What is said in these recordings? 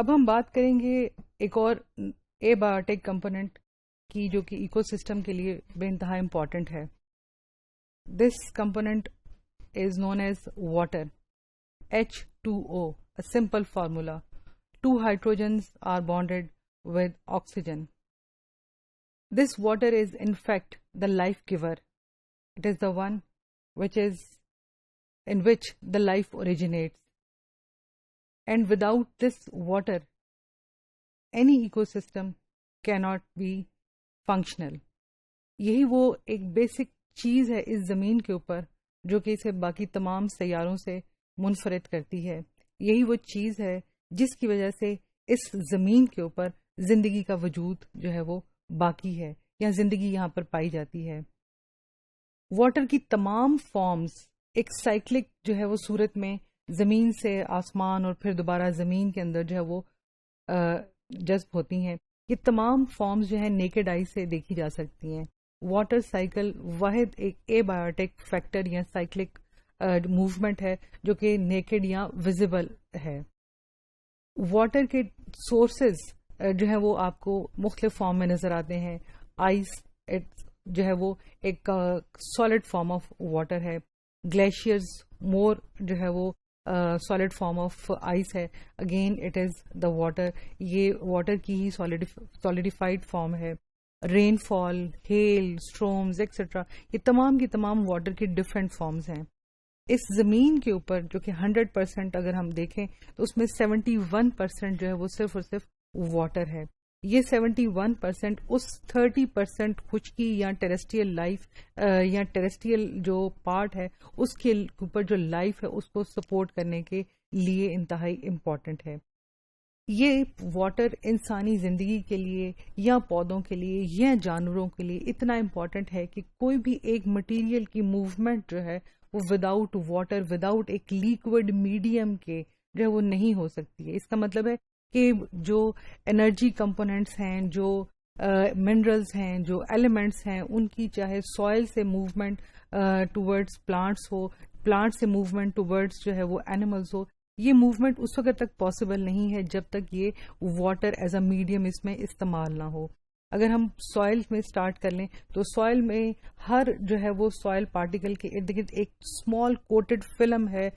اب ہم بات کریں گے ایک اور اے بایوٹیک کمپوننٹ کی جو کہ ایکو سسٹم کے لیے بے انتہا امپورٹنٹ ہے. This component is known as water. H2O, a simple formula. 2 hydrogens are bonded with oxygen. This water is in fact the life giver. It is the one in which the life originates. And without this water, any ecosystem cannot be functional. یہی وہ ایک basic چیز ہے اس زمین کے اوپر جو کہ اسے باقی تمام سیاروں سے منفرد کرتی ہے. یہی وہ چیز ہے جس کی وجہ سے اس زمین کے اوپر زندگی کا وجود جو ہے وہ باقی ہے یا زندگی یہاں پر پائی جاتی ہے. واٹر کی تمام فارمز ایک سائیکلک جو ہے وہ صورت میں زمین سے آسمان اور پھر دوبارہ زمین کے اندر جو ہے وہ جذب ہوتی ہیں. یہ تمام فارمز جو ہے نیکڈ آئی سے دیکھی جا سکتی ہیں. واٹر سائیکل واحد ایک اے بایوٹیک فیکٹر یا سائیکلک موومنٹ ہے جو کہ نیکڈ یا ویزیبل ہے. واٹر کے سورسز جو ہے وہ آپ کو مختلف فارم میں نظر آتے ہیں. آئس جو ہے وہ ایک سالڈ فارم آف واٹر ہے. گلیشیئرز مور جو ہے وہ سالڈ فارم آف آئس ہے. Again it is the water. یہ واٹر کی ہی سالیڈیفائڈ فارم ہے. رین فال، ہیل، اسٹرومز ایکسیٹرا، یہ تمام کی تمام واٹر کی ڈفرینٹ فارمز ہیں. اس زمین کے اوپر جو کہ 100% اگر ہم دیکھیں تو اس میں 71% جو ہے وہ صرف اور صرف واٹر ہے. یہ 71% اس 30% خشکی یا ٹیریسٹریل لائف یا ٹیریسٹریل جو پارٹ ہے اس کے اوپر جو لائف ہے اس کو سپورٹ کرنے کے لیے انتہائی امپورٹنٹ ہے. یہ واٹر انسانی زندگی کے لیے یا پودوں کے لیے یا جانوروں کے لیے اتنا امپورٹنٹ ہے کہ کوئی بھی ایک مٹیریل کی موومنٹ جو ہے وہ وداؤٹ واٹر، وداؤٹ ایک لیکوڈ میڈیم کے جو ہے وہ نہیں ہو سکتی ہے. اس کا مطلب ہے کہ جو انرجی کمپوننٹس ہیں، جو منرلز ہیں، جو ایلیمنٹس ہیں، ان کی چاہے سوائل سے موومنٹ ٹورڈز پلانٹس ہو، پلانٹ سے موومنٹ ٹورڈز جو ہے وہ اینیملز ہو، یہ موومنٹ اس وقت تک پاسبل نہیں ہے جب تک یہ واٹر ایز اے میڈیم اس میں استعمال نہ ہو. اگر ہم سوائل میں سٹارٹ کر لیں تو سوائل میں ہر جو ہے وہ سوائل پارٹیکل کے ارد گرد ایک اسمال کوٹڈ فلم ہے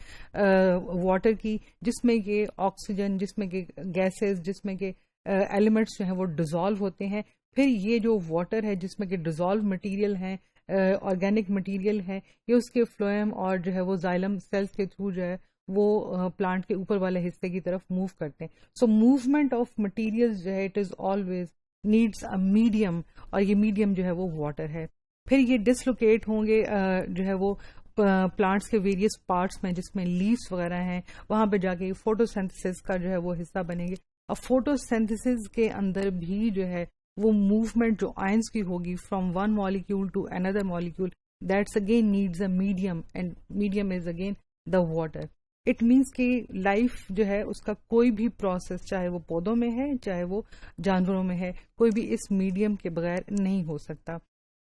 واٹر کی، جس میں کہ آکسیجن، جس میں کہ گیسز، جس میں کہ ایلیمنٹس جو ہیں وہ ڈیزالو ہوتے ہیں. پھر یہ جو واٹر ہے جس میں کہ ڈیزالو مٹیریل ہیں، آرگینک مٹیریل ہے، یہ اس کے فلوئم اور جو ہے وہ زائلم سیلز کے تھرو جو ہے وہ پلانٹ کے اوپر والے حصے کی طرف موو کرتے ہیں. سو موومنٹ آف مٹیریل جو ہے it is always needs a medium, اور یہ میڈیم جو ہے وہ واٹر ہے. پھر یہ ڈسلوکیٹ ہوں گے جو ہے وہ پلانٹس کے ویریس پارٹس میں، جس میں لیوس وغیرہ ہیں، وہاں پہ جا کے فوٹو سینتھسس کا جو ہے وہ حصہ بنیں گے. اور فوٹو سینتھسس کے اندر بھی جو ہے وہ موومنٹ جو آئنس کی ہوگی فرام ون مالیکیول ٹو اندر molecule, that's again needs a medium, and medium is again the water. It means کہ لائف جو ہے اس کا کوئی بھی پروسیس، چاہے وہ پودوں میں ہے چاہے وہ جانوروں میں ہے، کوئی بھی اس میڈیم کے بغیر نہیں ہو سکتا.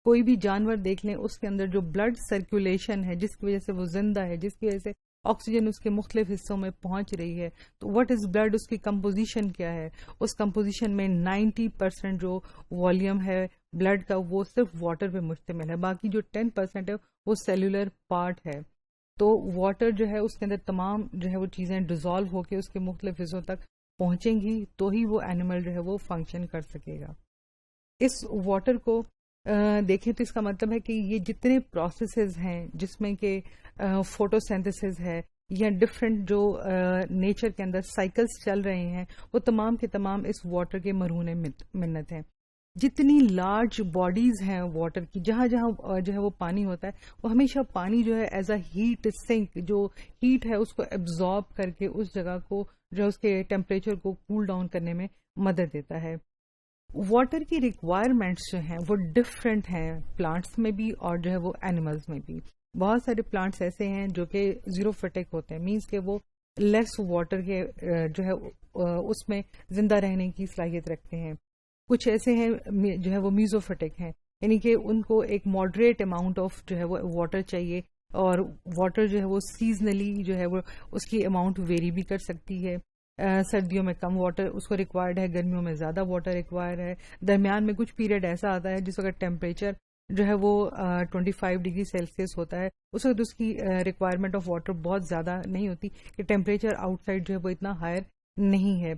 کوئی بھی جانور دیکھ لیں، اس کے اندر جو بلڈ سرکولیشن ہے جس کی وجہ سے وہ زندہ ہے، جس کی وجہ سے آکسیجن اس کے مختلف حصوں میں پہنچ رہی ہے، تو واٹ از بلڈ، اس کی کمپوزیشن کیا ہے؟ اس کمپوزیشن میں 90% جو والیوم ہے بلڈ کا وہ صرف واٹر پہ مشتمل ہے. باقی جو 10% ہے وہ سیلولر پارٹ ہے. تو واٹر جو ہے اس کے اندر تمام جو ہے وہ چیزیں ڈیزالو ہو کے اس کے مختلف حصوں تک پہنچیں گی تو ہی وہ اینیمل جو ہے وہ فنکشن کر سکے گا. اس واٹر کو دیکھیں تو اس کا مطلب ہے کہ یہ جتنے پروسیسز ہیں جس میں کہ فوٹو سینتھسز ہے یا ڈفرینٹ جو نیچر کے اندر سائیکلز چل رہے ہیں، وہ تمام کے تمام اس واٹر کے مرہون منت ہیں. جتنی لارج باڈیز ہیں واٹر کی، جہاں جہاں جو ہے وہ پانی ہوتا ہے، وہ ہمیشہ پانی جو ہے ایز اے ہیٹ سنک، جو ہیٹ ہے اس کو ایبزارب کر کے اس جگہ کو جو اس کے ٹیمپریچر کو کول ڈاؤن کرنے میں مدد دیتا ہے. واٹر کی ریکوائرمنٹس جو ہیں وہ ڈفرینٹ ہیں پلانٹس میں بھی اور جو ہے وہ اینیملز میں بھی. بہت سارے پلانٹس ایسے ہیں جو کہ زیروفیٹک ہوتے ہیں، مینس کہ وہ لیس واٹر کے جو ہے اس میں زندہ رہنے کی صلاحیت رکھتے ہیں. کچھ ایسے ہیں جو ہے وہ میزوفیٹک ہیں، یعنی کہ ان کو ایک ماڈریٹ اماؤنٹ آف جو ہے وہ واٹر چاہیے، اور واٹر جو ہے وہ سیزنلی جو ہے وہ اس کی اماؤنٹ ویری بھی کر سکتی ہے. سردیوں میں کم واٹر اس کو ریکوائرڈ ہے, گرمیوں میں زیادہ واٹر ریکوائر ہے. درمیان میں کچھ پیریڈ ایسا آتا ہے جس وقت ٹیمپریچر جو ہے وہ 25 ڈگری سیلسیس ہوتا ہے, اس وقت اس کی ریکوائرمنٹ آف واٹر بہت زیادہ نہیں ہوتی کہ ٹیمپریچر آؤٹ سائڈ جو ہے وہ اتنا ہائر نہیں ہے.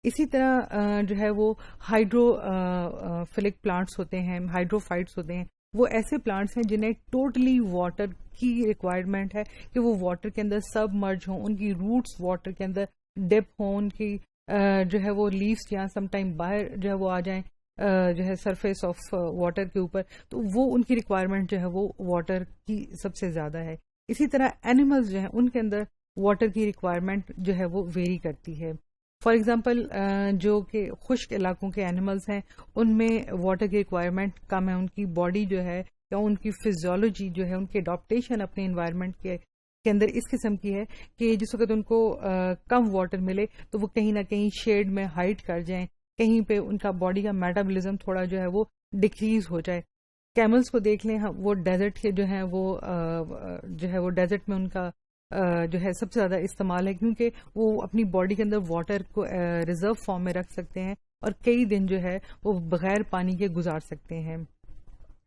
اسی طرح جو ہے وہ ہائیڈرو فلک پلانٹس ہوتے ہیں, ہائیڈروفائٹس ہوتے ہیں, وہ ایسے پلانٹس ہیں جنہیں ٹوٹلی واٹر کی ریکوائرمنٹ ہے کہ وہ واٹر کے اندر سب مرج ہوں, ان کی روٹس واٹر کے اندر ڈپ ہوں, ان کی جو ہے وہ لیوس یا سم ٹائم باہر جو ہے وہ آ جائیں جو ہے سرفیس آف واٹر کے اوپر, تو وہ ان کی ریکوائرمنٹ جو ہے وہ واٹر کی سب سے زیادہ ہے. اسی طرح اینیملز جو ہیں ان کے اندر واٹر کی ریکوائرمنٹ جو ہے وہ ویری کرتی ہے. فار ایگزامپل جو کہ خشک علاقوں کے اینیملز ہیں ان میں واٹر کی ریکوائرمنٹ کم ہے, ان کی باڈی جو ہے یا ان کی فزیولوجی جو ہے, ان کی اڈاپٹیشن اپنے انوائرمنٹ کے اندر اس قسم کی ہے کہ جس وقت ان کو کم واٹر ملے تو وہ کہیں نہ کہیں شیڈ میں ہائڈ کر جائیں, کہیں پہ ان کا باڈی کا میٹابولزم تھوڑا جو ہے وہ ڈکریز ہو جائے. کیملز کو دیکھ لیں, وہ ڈیزرٹ کے جو ہیں وہ جو ہے وہ ڈیزرٹ میں ان کا جو ہے سب سے زیادہ استعمال ہے, کیونکہ وہ اپنی باڈی کے اندر واٹر کو ریزرو فارم میں رکھ سکتے ہیں اور کئی دن جو ہے وہ بغیر پانی کے گزار سکتے ہیں.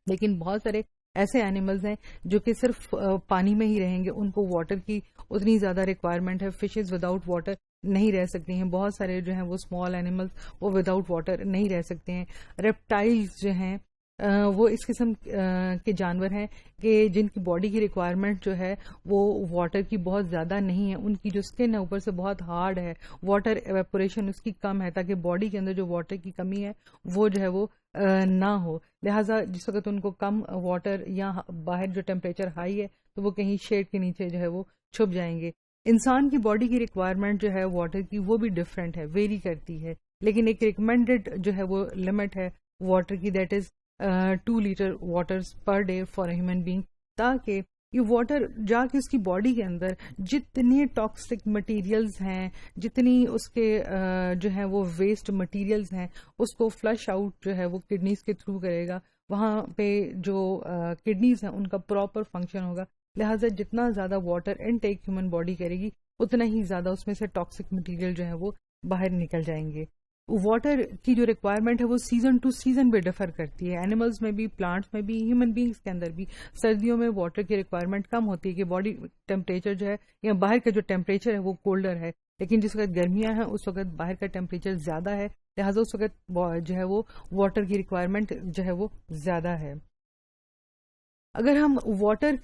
لیکن بہت سارے ایسے اینیملز ہیں جو کہ صرف پانی میں ہی رہیں گے, ان کو واٹر کی اتنی زیادہ ریکوائرمنٹ ہے. فشز وداؤٹ واٹر نہیں رہ سکتی ہیں, بہت سارے جو ہیں وہ اسمال اینیملز وہ وداؤٹ واٹر نہیں رہ سکتے ہیں. ریپٹائلز جو ہیں وہ اس قسم کے جانور ہیں کہ جن کی باڈی کی ریکوائرمنٹ جو ہے وہ واٹر کی بہت زیادہ نہیں ہے, ان کی جو اسکن ہے اوپر سے بہت ہارڈ ہے, واٹر ایویپوریشن اس کی کم ہے تاکہ باڈی کے اندر جو واٹر کی کمی ہے وہ جو ہے وہ نہ ہو. لہٰذا جس وقت ان کو کم واٹر یا باہر جو ٹیمپریچر ہائی ہے تو وہ کہیں شیڈ کے نیچے جو ہے وہ چھپ جائیں گے. انسان کی باڈی کی ریکوائرمنٹ جو ہے واٹر کی وہ بھی ڈفرینٹ ہے, ویری کرتی ہے, لیکن ایک ریکمینڈڈ جو ہے وہ لمٹ ہے واٹر کی, that is 2 litre water per day for a human being, تاکہ یہ واٹر جا کے اس کی باڈی کے اندر جتنی ٹاکسک مٹیریلز ہیں, جتنی اس کے جو ہے وہ ویسٹ مٹیریلز ہیں, اس کو فلش آؤٹ جو ہے وہ کڈنیز کے تھرو کرے گا. وہاں پہ جو کڈنیز ہیں ان کا پراپر فنکشن ہوگا. لہٰذا جتنا زیادہ واٹر انٹیک ہیومن باڈی کرے گی اتنا ہی زیادہ اس میں سے ٹاکسک مٹیریل جو ہے وہ باہر نکل جائیں گے. واٹر کی جو ریکوائرمنٹ ہے وہ سیزن ٹو سیزن بھی ڈفر کرتی ہے, اینیملز میں بھی, پلانٹس میں بھی, ہیومن بینگس کے اندر بھی. سردیوں میں واٹر کی ریکوائرمنٹ کم ہوتی ہے کہ باڈی ٹیمپریچر جو ہے یا باہر کا جو ٹیمپریچر ہے وہ کولڈر ہے, لیکن جس وقت گرمیاں ہیں اس وقت باہر کا ٹیمپریچر زیادہ ہے, لہٰذا اس وقت جو ہے وہ واٹر کی ریکوائرمنٹ جو ہے وہ زیادہ ہے. اگر ہم واٹر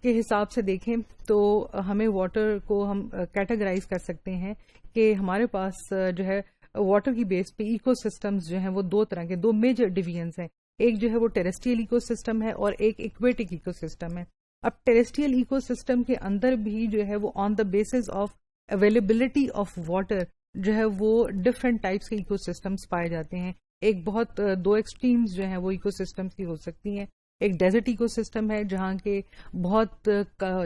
کے حساب سے دیکھیں تو ہمیں واٹر کو ہم کیٹیگرائز کر سکتے ہیں کہ ہمارے پاس جو ہے واٹر کی بیس پہ ایکو سسٹمز جو ہیں وہ 2 طرح کے, 2 میجر ڈویژنز ہیں. ایک جو ہے وہ ٹیریسٹریل ایکو سسٹم ہے اور ایک ایکویٹک ایکو سسٹم ہے. اب ٹیریسٹریل ایکو سسٹم کے اندر بھی جو ہے وہ on the basis of availability of water جو ہے وہ ڈفرینٹ ٹائپس کے ایکو سسٹمز پائے جاتے ہیں. ایک بہت 2 ایکسٹریمز جو ہیں وہ ایکو سسٹمز کی ہو سکتی ہیں. ایک ڈیزرٹ ایکو سسٹم ہے جہاں کے بہت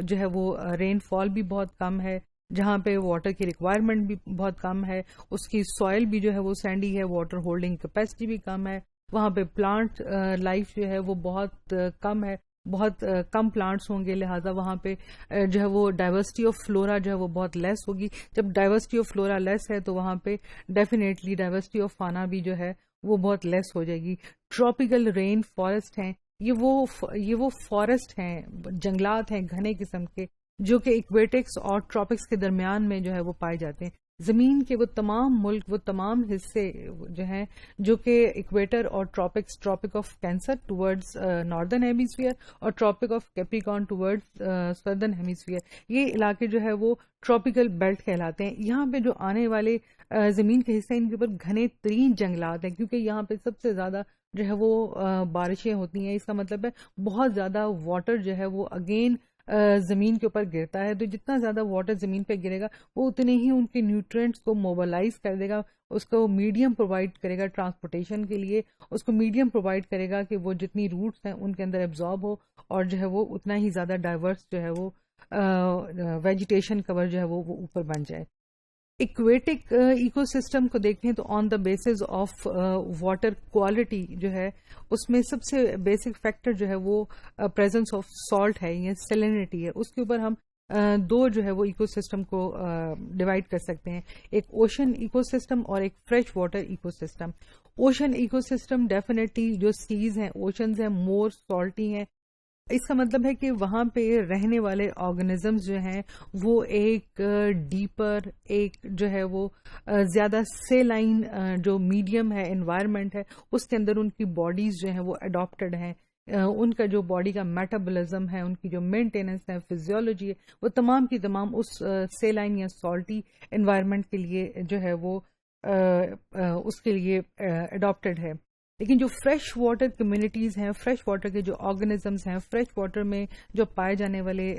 جو ہے وہ رین فال بھی بہت کم ہے, جہاں پہ واٹر کی ریکوائرمنٹ بھی بہت کم ہے, اس کی سوائل بھی جو ہے وہ سینڈی ہے, واٹر ہولڈنگ کیپیسٹی بھی کم ہے, وہاں پہ پلانٹ لائف جو ہے وہ بہت کم ہے, بہت کم پلانٹس ہوں گے, لہٰذا وہاں پہ جو ہے وہ ڈائیورسٹی آف فلورا جو ہے وہ بہت لیس ہوگی. جب ڈائیورسٹی آف فلورا لیس ہے تو وہاں پہ ڈیفینیٹلی ڈائیورسٹی آف فانا بھی جو ہے وہ بہت لیس ہو جائے گی. ٹراپیکل رین فارسٹ ہیں, یہ وہ فارسٹ ہیں, جنگلات ہیں گھنے قسم کے, جو کہ ایکویٹکس اور ٹراپکس کے درمیان میں جو ہے وہ پائے جاتے ہیں. زمین کے وہ تمام ملک, وہ تمام حصے جو ہیں جو کہ ایکویٹر اور tropics, tropic of cancer towards northern hemisphere اور tropic of capricorn towards southern hemisphere, یہ علاقے جو ہے وہ ٹراپیکل بیلٹ کہلاتے ہیں. یہاں پہ جو آنے والے زمین کے حصے ان کے اوپر گھنے ترین جنگلات ہیں, کیونکہ یہاں پہ سب سے زیادہ جو ہے وہ بارشیں ہوتی ہیں. اس کا مطلب ہے بہت زیادہ واٹر جو ہے وہ اگین زمین کے اوپر گرتا ہے, تو جتنا زیادہ واٹر زمین پہ گرے گا وہ اتنے ہی ان کے نیوٹرینٹس کو موبلائز کر دے گا, اس کو میڈیم پرووائڈ کرے گا ٹرانسپورٹیشن کے لیے, اس کو میڈیم پرووائڈ کرے گا کہ وہ جتنی روٹس ہیں ان کے اندر ایبزارب ہو اور جو ہے وہ اتنا ہی زیادہ ڈائیورس جو ہے وہ ویجیٹیشن کور جو ہے وہ اوپر بن جائے. ایکویٹک ایکو سسٹم کو دیکھیں تو on the basis of water quality جو ہے اس میں سب سے بیسک فیکٹر جو ہے وہ پریزنس آف سالٹ ہے یا سیلینٹی ہے, اس کے اوپر ہم دو جو ہے وہ ایکو سسٹم کو ڈیوائڈ کر سکتے ہیں، ایک اوشن ایکو سسٹم اور ایک fresh water ecosystem. Ocean ecosystem definitely جو سیز ہیں، اوشنز ہیں، مور سالٹی ہیں. اس کا مطلب ہے کہ وہاں پہ رہنے والے آرگنزمز جو ہیں وہ ایک ڈیپر، ایک جو ہے وہ زیادہ سیلائن جو میڈیم ہے، انوائرمنٹ ہے، اس کے اندر ان کی باڈیز جو ہیں وہ اڈاپٹڈ ہیں. ان کا جو باڈی کا میٹابولزم ہے، ان کی جو مینٹیننس ہے، فزیولوجی ہے، وہ تمام کی تمام اس سیلائن یا سالٹی انوائرمنٹ کے لیے جو ہے وہ اس کے لیے اڈاپٹڈ ہے. لیکن جو فریش واٹر کمیونٹیز ہیں، فریش واٹر کے جو آرگنزمز ہیں، فریش واٹر میں جو پائے جانے والے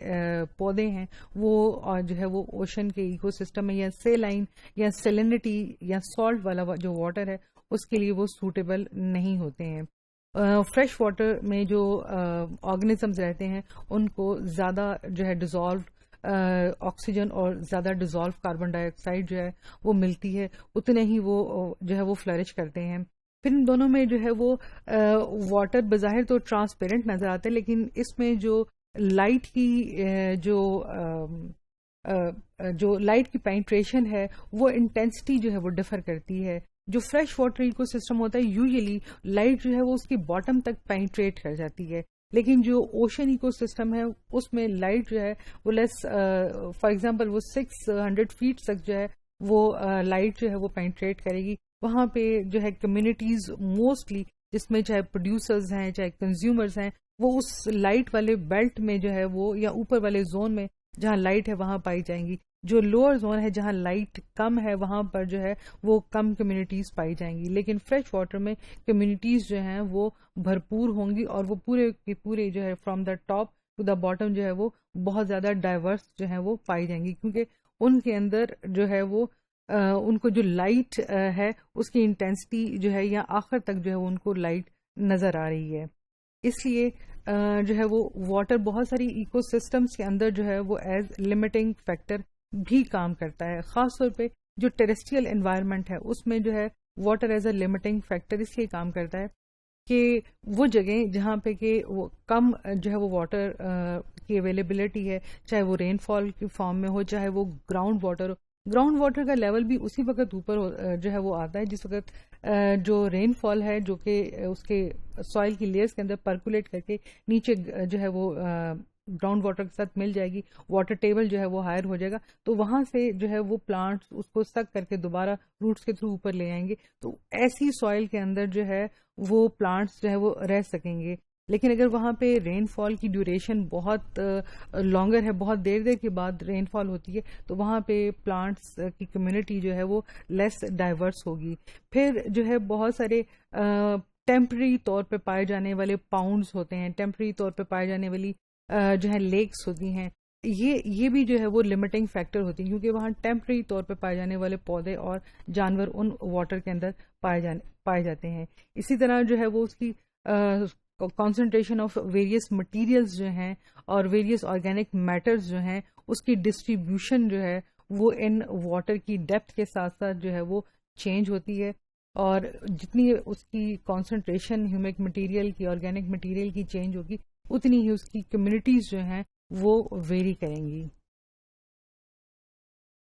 پودے ہیں، وہ جو ہے وہ اوشن کے ایکو سسٹم میں یا سیلائن یا سیلینٹی یا سالٹ والا جو واٹر ہے اس کے لیے وہ سوٹیبل نہیں ہوتے ہیں. فریش واٹر میں جو آرگنزمز رہتے ہیں ان کو زیادہ جو ہے ڈیزالوڈ آکسیجن اور زیادہ ڈیزالو کاربن ڈائی آکسائڈ جو ہے وہ ملتی ہے، اتنے ہی وہ جو ہے وہ فلرش کرتے ہیں. پھر ان دونوں میں جو ہے وہ واٹر بظاہر تو ٹرانسپیرنٹ نظر آتا ہے، لیکن اس میں جو لائٹ کی جو لائٹ کی پینٹریشن ہے وہ انٹینسٹی جو ہے وہ ڈفر کرتی ہے. جو فریش واٹر ایکو سسٹم ہوتا ہے یوزلی لائٹ جو ہے وہ اس کی باٹم تک پینٹریٹ کر جاتی ہے، لیکن جو اوشن ایکو سسٹم ہے اس میں لائٹ جو ہے وہ لیس، فار ایگزامپل وہ 600 فیٹ تک جو ہے وہ لائٹ جو ہے وہ پینٹریٹ کرے گی. وہاں پہ جو ہے کمیونٹیز موسٹلی جس میں چاہے پروڈیوسرز ہیں چاہے کنزیومرز ہیں، وہ اس لائٹ والے بیلٹ میں جو ہے وہ یا اوپر والے زون میں جہاں لائٹ ہے وہاں پائی جائیں گی. جو لوور زون ہے جہاں لائٹ کم ہے وہاں پر جو ہے وہ کم کمیونٹیز پائی جائیں گی. لیکن فریش واٹر میں کمیونٹیز جو ہیں وہ بھرپور ہوں گی اور وہ پورے کے پورے جو ہے from the top to the bottom جو ہے وہ بہت زیادہ ڈائیورس جو ہے وہ پائی جائیں گی، کیونکہ ان کے اندر جو ہے وہ ان کو جو لائٹ ہے اس کی انٹینسٹی جو ہے یا آخر تک جو ہے ان کو لائٹ نظر آ رہی ہے. اس لیے جو ہے وہ واٹر بہت ساری ایکو سسٹمز کے اندر جو ہے وہ ایز لمیٹنگ فیکٹر بھی کام کرتا ہے. خاص طور پہ جو ٹیریسٹریل انوائرمنٹ ہے اس میں جو ہے water as a limiting factor اس لیے کام کرتا ہے کہ وہ جگہیں جہاں پہ کہ وہ کم جو ہے وہ واٹر کی اویلیبلٹی ہے، چاہے وہ رین فال کی فارم میں ہو چاہے وہ گراؤنڈ واٹر ہو. گراؤنڈ واٹر کا لیول بھی اسی وقت اوپر جو ہے وہ آتا ہے جس وقت جو رین فال ہے جو کہ اس کے سوائل کی لیئرز کے اندر پرکولیٹ کر کے نیچے جو ہے وہ گراؤنڈ واٹر کے ساتھ مل جائے گی، واٹر ٹیبل جو ہے وہ ہائر ہو جائے گا، تو وہاں سے جو ہے وہ پلانٹس اس کو سک کر کے دوبارہ روٹس کے تھرو اوپر لے آئیں گے. تو ایسی سوائل کے اندر جو ہے وہ پلانٹس جو ہے وہ رہ سکیں گے. لیکن اگر وہاں پہ رین فال کی ڈیوریشن بہت لانگر ہے، بہت دیر کے بعد رین فال ہوتی ہے، تو وہاں پہ پلانٹس کی کمیونٹی جو ہے وہ لیس ڈائیورس ہوگی. پھر جو ہے بہت سارے ٹیمپرری طور پہ پائے جانے والے پاؤنڈز ہوتے ہیں، ٹیمپرری طور پہ پائے جانے والی جو ہے لیکس ہوتی ہیں، یہ بھی جو ہے وہ لمیٹنگ فیکٹر ہوتی ہیں کیونکہ وہاں ٹیمپرری طور پہ پائے جانے والے پودے اور جانور ان واٹر کے اندر پائے جاتے ہیں. اسی طرح جو ہے وہ اس کی کانسنٹریشن آف ویریس مٹیریلز جو ہیں اور ویریس آرگینک میٹرز جو ہیں اس کی ڈسٹریبیوشن جو ہے وہ ان واٹر کی ڈیپتھ کے ساتھ ساتھ جو ہے وہ چینج ہوتی ہے، اور جتنی اس کی کانسنٹریشن ہیومک مٹیریل کی، آرگینک مٹیریل کی چینج ہوگی اتنی ہی اس کی کمیونٹیز جو ہیں وہ ویری کریں گی.